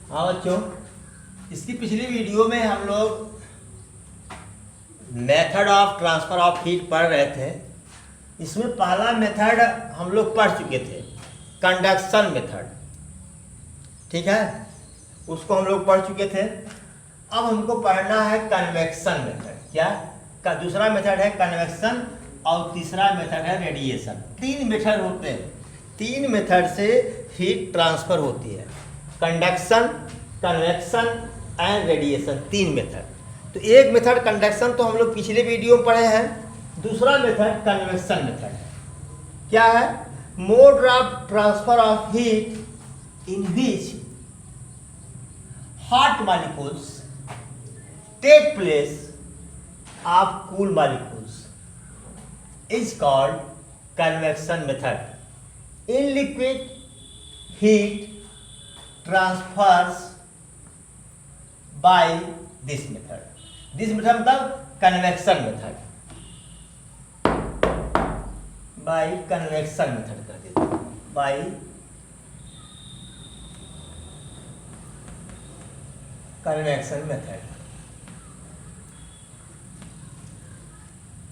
हाँ बच्चों, इसकी पिछली वीडियो में हम लोग method of transfer of heat पढ़ रहे थे। इसमें पहला मेथड हम लोग पढ़ चुके थे, कंडक्शन मेथड। ठीक है, उसको हम लोग पढ़ चुके थे। अब हमको पढ़ना है कन्वेक्शन मेथड। क्या का दूसरा मेथड है कन्वेक्शन और तीसरा मेथड है रेडिएशन। तीन मेथड होते हैं, तीन मेथड से हीट ट्रांसफ़र होती है, कंडक्शन, कन्वेक्शन एंड रेडिएशन। तीन मेथड। तो एक मेथड कंडक्शन तो हम लोग पिछले वीडियो में पढ़े हैं, दूसरा मेथड कन्वेक्शन मेथड है। क्या है? Mode of transfer of heat in which hot molecules take place of cool molecules is called convection method. In liquid heat transfers by this method. This method मतलब convection method, by convection method कर देते हैं, by convection method.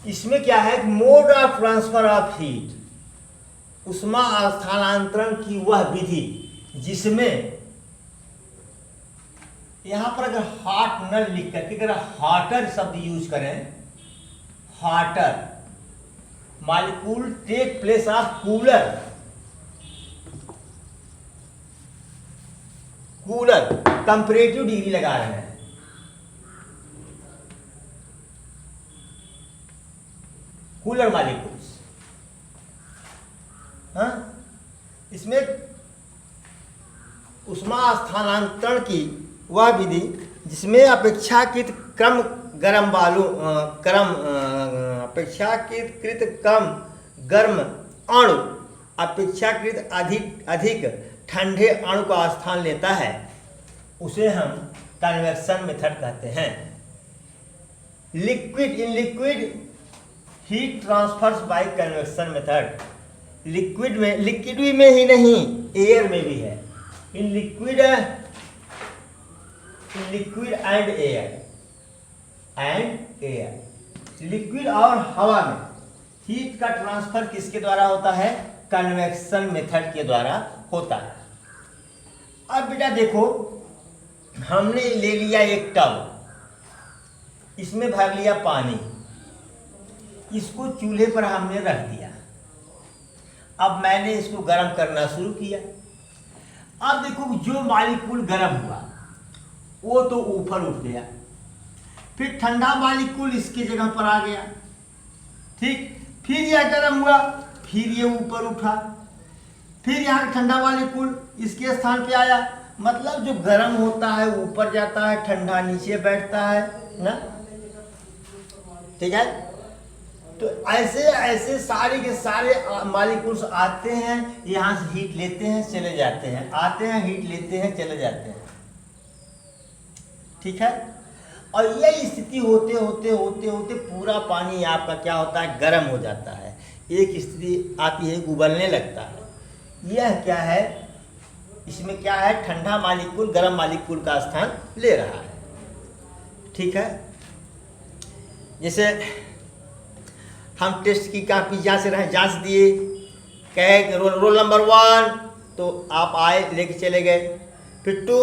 इसमें क्या है? Mode of transfer of heat, उष्मा स्थानांतरण की वह विधि जिसमें यहां पर अगर हॉट न लिख करके अगर हॉटर शब्द यूज करें, hotter molecule take place of cooler, cooler comparative degree लगा रहे हैं, कूलर मॉलिक्यूल्स। हाँ, इसमें उष्मा स्थानांतरण की वह विधि जिसमें अपेक्षाकृत कम गर्म वालों अपेक्षाकृत कम गर्म अणु अपेक्षाकृत अधिक ठंडे अणु का स्थान लेता है, उसे हम कन्वेक्शन मेथड कहते हैं। Liquid heat transfers by convection method. Liquid में ही नहीं, एयर में भी है। In liquid and air, liquid और हवा में हीट का ट्रांसफर किसके द्वारा होता है? कन्वेक्शन मेथड के द्वारा होता है। अब बेटा देखो, हमने ले लिया एक टब, इसमें भर लिया पानी, इसको चूल्हे पर हमने रख दिया। अब मैंने इसको गर्म करना शुरू किया। अब देखो, जो मॉलिक्यूल गर्म हुआ वो तो ऊपर उठ गया, फिर ठंडा मॉलिक्यूल इसके जगह पर आ गया। ठीक, फिर यह गर्म हुआ, फिर ये ऊपर उठा, फिर यहाँ ठंडा मॉलिक्यूल इसके स्थान पे आया। मतलब जो गर्म होता है ऊपर जाता है, ठंडा नीचे बैठता है ना। ठीक है, तो ऐसे सारे के सारे मॉलिक्यूल्स आते हैं, यहाँ से हीट लेते हैं चले जाते हैं, आते हैं हीट लेते हैं चले जाते हैं। ठीक है, और यह स्थिति होते होते पूरा पानी आपका क्या होता है? गर्म हो जाता है। एक स्थिति आती है, उबलने लगता है। यह क्या है? इसमें क्या है? ठंडा मॉलिक्यूल गर्म मॉलिक्यूल का स्थान ले रहा है। ठीक है, जैसे हम टेस्ट की कॉपी जांच दिए, कहे रोल नंबर 1, तो आप आए लेके चले गए, फिर 2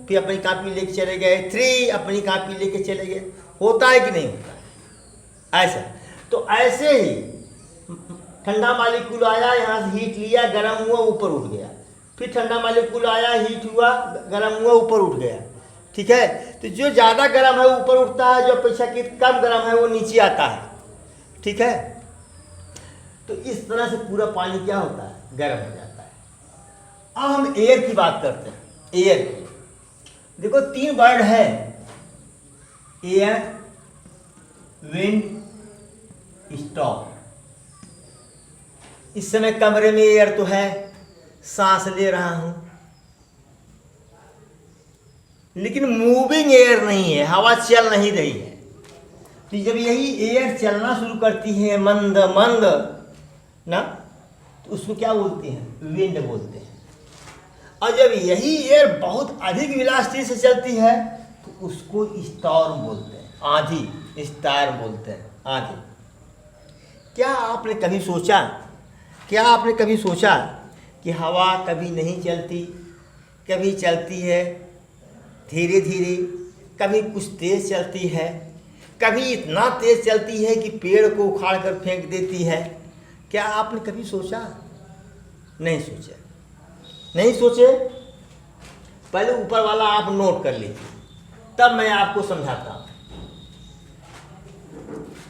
फिर अपनी कॉपी लेके चले गए, 3 अपनी कॉपी लेके चले गए। होता है कि नहीं होता है? ऐसा। तो ऐसे ही ठंडा मॉलिक्यूल आया, यहाँ से हीट लिया, गर्म हुआ, ऊपर उठ गया। फिर ठंडा मॉलिक्यूल आया, हीट हुआ, गर्म हुआ, ऊपर उठ गया। ठीक है, तो जो ज़्यादा गर्म है ऊपर उठता है, जो अपेक्षाकृत कम गर्म है वो नीचे आता है। ठीक है, तो इस तरह से पूरा पानी क्या होता है? गर्म हो जाता है। अब हम एयर की बात करते हैं। एयर की देखो, 3 वर्ड है, एयर, विंड, स्टॉप। इस समय कमरे में एयर तो है, सांस ले रहा हूं, लेकिन मूविंग एयर नहीं है, हवा चल नहीं रही है। तो जब यही एयर चलना शुरू करती है मंद ना, तो उसको क्या बोलते हैं? विंड बोलते हैं। और जब यही एयर बहुत अधिक वेलोसिटी से चलती है तो उसको स्टॉर्म बोलते हैं, आंधी, स्टार्म बोलते हैं, आंधी। क्या आपने कभी सोचा कि हवा कभी नहीं चलती, कभी चलती है धीरे धीरे, कभी कुछ तेज़ चलती है, कभी इतना तेज़ चलती है कि पेड़ को उखाड़ कर फेंक देती है? क्या आपने कभी सोचा? नहीं सोचे। पहले ऊपर वाला आप नोट कर लीजिए, तब मैं आपको समझाता हूँ।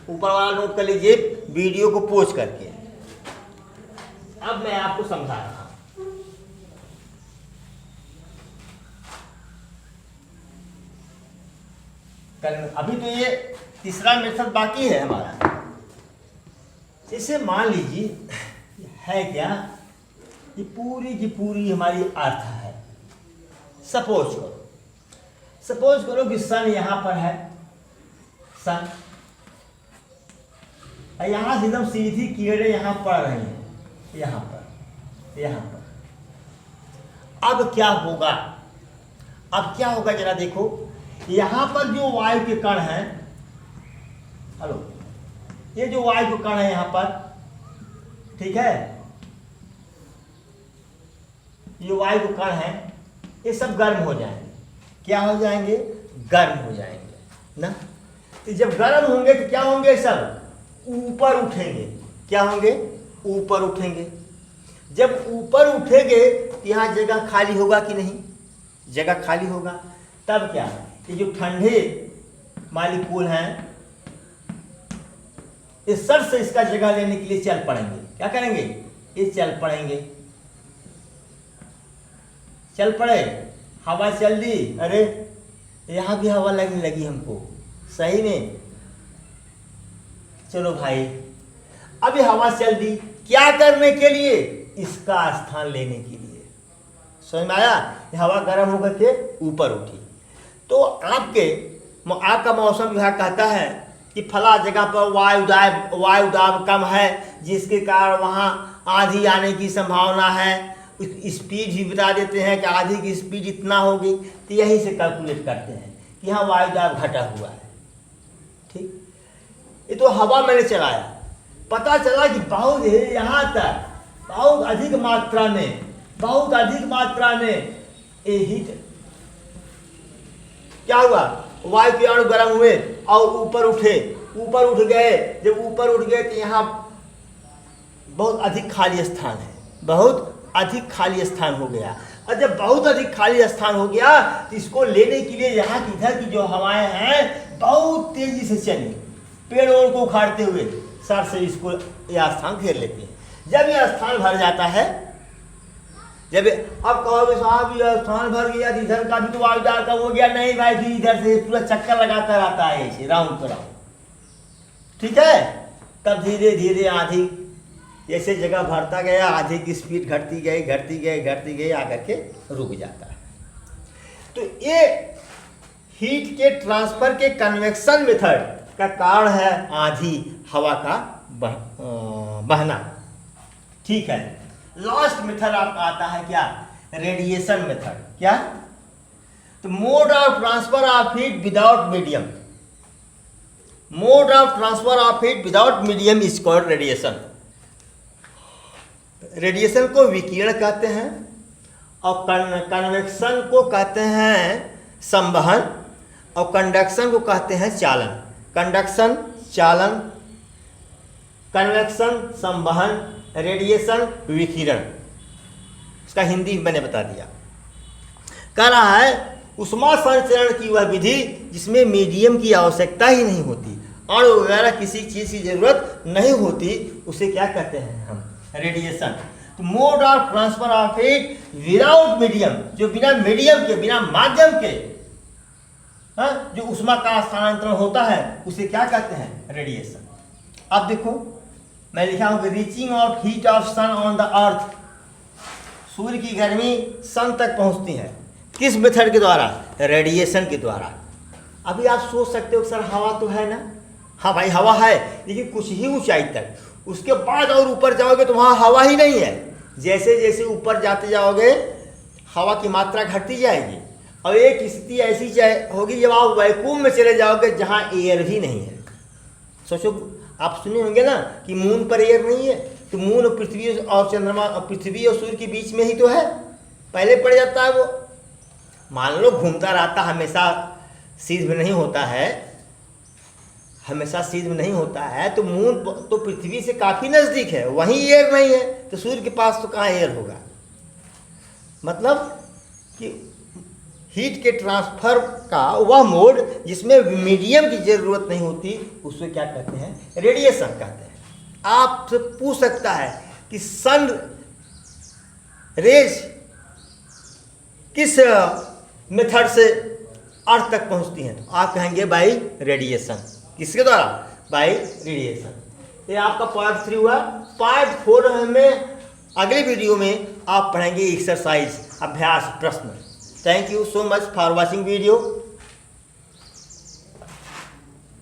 ऊपर वाला नोट कर लीजिए वीडियो को पॉज करके। अब मैं आपको समझा रहा हूँ। अभी तो ये तीसरा मेथड बाकी है हमारा। जैसे मान लीजिए है क्या, ये पूरी की पूरी हमारी अर्थ है। सपोज करो कि सन यहाँ पर है, सन, यहाँ से एकदम सीधी किरणें यहाँ पड़ रही हैं, यहाँ पर। अब क्या होगा जरा देखो। यहाँ पर जो वायु के कण हैं, ये जो वायु के कण है यहाँ पर, ठीक है, ये वायु के कण है, ये सब गर्म हो जाएंगे। क्या हो जाएंगे? गर्म हो जाएंगे ना। तो जब गर्म होंगे तो क्या होंगे? सब ऊपर उठेंगे। क्या होंगे? ऊपर उठेंगे। जब ऊपर उठेंगे तो यहाँ जगह खाली होगा कि नहीं? जगह खाली होगा। तब क्या, ये जो ठंडे मालिक्यूल हैं, इस सर से इसका जगह लेने के लिए चल पड़ेंगे। क्या करेंगे? ये चल पड़ेंगे। चल पड़े, हवा चल दी, अरे यहाँ भी हवा लगने लगी हमको, सही में। चलो भाई, अभी हवा चल दी, क्या करने के लिए? इसका स्थान लेने के लिए। समझ में आया? हवा गर्म होकर के ऊपर उठी। तो आपका मौसम विभाग कहता है कि फला जगह पर वायु दाब कम है, जिसके कारण वहाँ आंधी आने की संभावना है। स्पीड भी बता देते हैं कि आंधी की स्पीड इतना होगी, तो यहीं से कैलकुलेट करते हैं कि यहाँ वायु दाब घटा हुआ है। ठीक, ये तो हवा मैंने चलाया, पता चला कि बहुत यहाँ तक बहुत अधिक मात्रा में ये हीट, क्या हुआ? वायु के अणु गर्म हुए और ऊपर उठ गए। जब ऊपर उठ गए तो यहाँ बहुत अधिक खाली स्थान हो गया। और जब बहुत अधिक खाली स्थान हो गया तो इसको लेने के लिए यहाँ की इधर की जो हवाएं हैं बहुत तेजी से चली, पेड़ों को उखाड़ते हुए सर से इसको यह स्थान घेर लेती है। जब यह स्थान भर जाता है, जब अब कहोगे साहब यह स्थान भर गया तो इधर का भी तो वायु दाब कम हो गया। नहीं भाई, फिर इधर से पूरा चक्कर लगाता रहता है ऐसे राउंड पर राउंड, ठीक है। तब धीरे धीरे आंधी ऐसे जगह भरता गया, आंधी की स्पीड घटती गई आकर के रुक जाता है। तो ये हीट के ट्रांसफर के कन्वेक्शन मेथड का कारण है आंधी, हवा का बहना, ठीक है। लास्ट मेथड आपका आता है क्या? Radiation method. क्या? तो mode of transfer of heat without medium is called radiation. Radiation को विकिरण कहते हैं और कन्वेक्शन को कहते हैं संवहन और कंडक्शन को कहते हैं चालन। कंडक्शन, चालन, कन्वेक्शन, संवहन, रेडिएशन, विकिरण। इसका हिंदी मैंने बता दिया। कह रहा है उष्मा संचरण की वह विधि जिसमें मीडियम की आवश्यकता ही नहीं होती, अणु वगैरह किसी चीज़ की जरूरत नहीं होती, उसे क्या कहते हैं हम? रेडिएशन। तो mode of transfer of heat without medium, जो बिना मीडियम के, बिना माध्यम के जो उष्मा का स्थानांतरण होता है उसे क्या कहते हैं? रेडिएशन। अब देखो मैं लिखा हूं reaching of heat of sun on the earth. सूर्य की गर्मी सन तक पहुंचती है किस मेथड के द्वारा? रेडिएशन के द्वारा। अभी आप सोच सकते हो सर हवा तो है ना? हाँ भाई हवा है, लेकिन कुछ ही ऊंचाई तक, उसके बाद और ऊपर जाओगे तो वहाँ हवा ही नहीं है। जैसे जैसे ऊपर जाते जाओगे हवा की मात्रा घटती जाएगी और एक स्थिति ऐसी होगी जब आप वैक्यूम में चले जाओगे जहाँ एयर ही नहीं है। सोचो, आप सुने होंगे ना कि मून पर एयर नहीं है, तो मून और पृथ्वी और चंद्रमा और पृथ्वी और सूर्य के बीच में ही तो है, पहले पड़ जाता है वो। मान लो घूमता रहता, हमेशा सीध में नहीं होता है, हमेशा सीध में नहीं होता है, तो मून तो पृथ्वी से काफ़ी नज़दीक है, वहीं एयर नहीं है, तो सूर्य के पास तो कहाँ एयर होगा। मतलब कि हीट के ट्रांसफर का वह मोड जिसमें मीडियम की ज़रूरत नहीं होती, उसको क्या कहते हैं, रेडिएशन कहते हैं। आपसे पूछ सकता है कि सन रेज किस मेथड से अर्थ तक पहुंचती हैं, तो आप कहेंगे बाई रेडिएशन। किसके द्वारा? By radiation. ये आपका पार्ट 3 हुआ। पार्ट 4 में अगले वीडियो में आप पढ़ेंगे एक्सरसाइज, अभ्यास प्रश्न। Thank you so much for watching video.